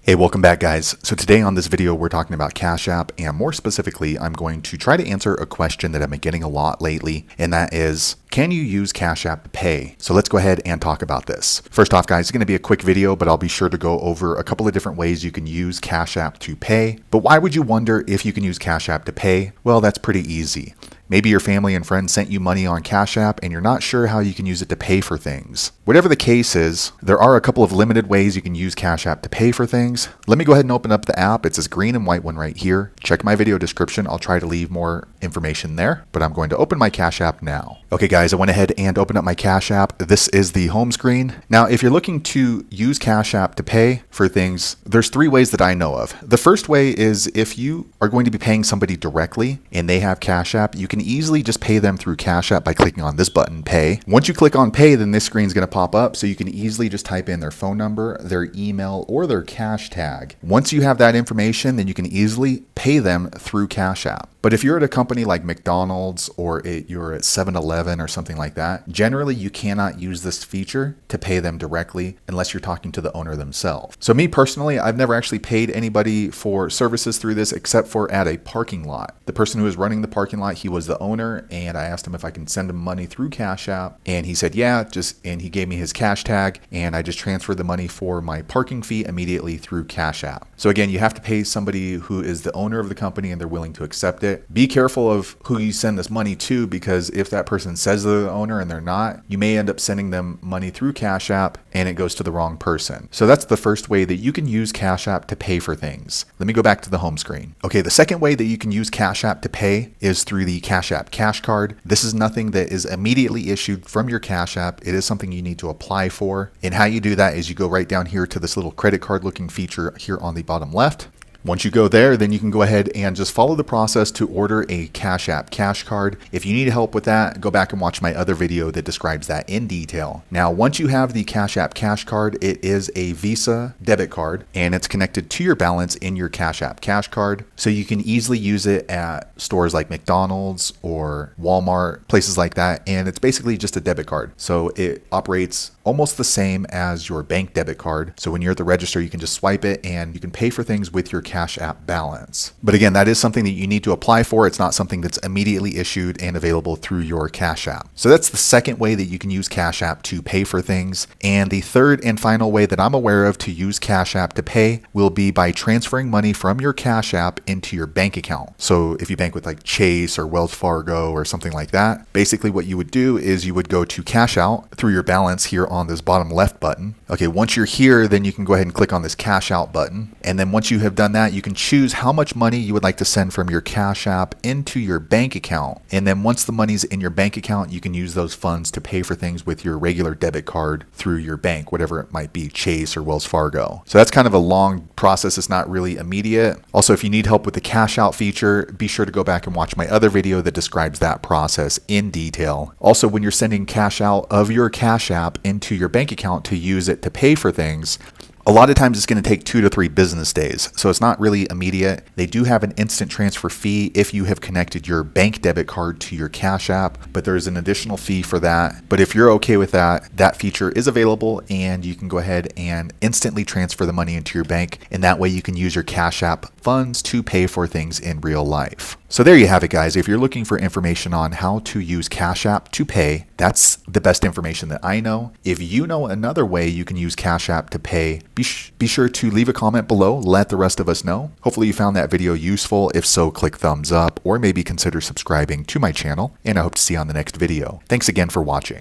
Hey, welcome back guys. So today on this video, we're talking about Cash App, and more specifically, I'm going to try to answer a question that I've been getting a lot lately, and that is, can you use Cash App to pay? So let's go ahead and talk about this. First off guys, it's going to be a quick video, but I'll be sure to go over a couple of different ways you can use Cash App to pay. But why would you wonder if you can use Cash App to pay? Well, that's pretty easy. Maybe your family and friends sent you money on Cash App and you're not sure how you can use it to pay for things. Whatever the case is, there are a couple of limited ways you can use Cash App to pay for things. Let me go ahead and open up the app. It's this green and white one right here. Check my video description. I'll try to leave more information there, but I'm going to open my Cash App now. Okay guys, I went ahead and opened up my Cash App. This is the home screen. Now, if you're looking to use Cash App to pay for things, there's three ways that I know of. The first way is if you are going to be paying somebody directly and they have Cash App, you can easily just pay them through Cash App by clicking on this button, Pay. Once you click on Pay, then this screen is going to pop up, so you can easily just type in their phone number, their email, or their cash tag. Once you have that information, then you can easily pay them through Cash App. But if you're at a company like McDonald's or you're at 7-Eleven or something like that, generally you cannot use this feature to pay them directly unless you're talking to the owner themselves. So me personally, I've never actually paid anybody for services through this except for at a parking lot. The person who was running the parking lot, he was the owner, and I asked him if I can send him money through Cash App, and he said yeah, and he gave me his cash tag, and I just transferred the money for my parking fee immediately through Cash App. So again, you have to pay somebody who is the owner of the company and they're willing to accept it. Be careful of who you send this money to, because if that person says they're the owner and they're not, you may end up sending them money through Cash App and it goes to the wrong person. So that's the first way that you can use Cash App to pay for things. Let me go back to the home screen. Okay, the second way that you can use Cash App to pay is through the Cash App Cash Card. This is nothing that is immediately issued from your Cash App. It is something you need to apply for. And how you do that is you go right down here to this little credit card looking feature here on the bottom left. Once you go there, then you can go ahead and just follow the process to order a Cash App Cash Card. If you need help with that, go back and watch my other video that describes that in detail. Now, once you have the Cash App Cash Card, it is a Visa debit card and it's connected to your balance in your Cash App Cash Card. So you can easily use it at stores like McDonald's or Walmart, places like that. And it's basically just a debit card. So it operates almost the same as your bank debit card. So when you're at the register, you can just swipe it and you can pay for things with your Cash App balance. But again, that is something that you need to apply for. It's not something that's immediately issued and available through your Cash App. So that's the second way that you can use Cash App to pay for things. And the third and final way that I'm aware of to use Cash App to pay will be by transferring money from your Cash App into your bank account. So if you bank with like Chase or Wells Fargo or something like that, basically what you would do is you would go to Cash Out through your balance here on this bottom left button. Okay, once you're here, then you can go ahead and click on this Cash Out button. And then once you have done that, you can choose how much money you would like to send from your Cash App into your bank account. And then once the money's in your bank account, you can use those funds to pay for things with your regular debit card through your bank, whatever it might be, Chase or Wells Fargo. So that's kind of a long process. It's not really immediate. Also, if you need help with the Cash Out feature, be sure to go back and watch my other video that describes that process in detail. Also, when you're sending cash out of your Cash App into your bank account to use it to pay for things, a lot of times it's going to take 2 to 3 business days, so it's not really immediate. They do have an instant transfer fee if you have connected your bank debit card to your Cash App, but there's an additional fee for that. But if you're okay with that, that feature is available and you can go ahead and instantly transfer the money into your bank, and that way you can use your Cash App funds to pay for things in real life. So there you have it guys. If you're looking for information on how to use Cash App to pay, that's the best information that I know. If you know another way you can use Cash App to pay, be sure to leave a comment below. Let the rest of us know. Hopefully you found that video useful. If so, click thumbs up or maybe consider subscribing to my channel, and I hope to see you on the next video. Thanks again for watching.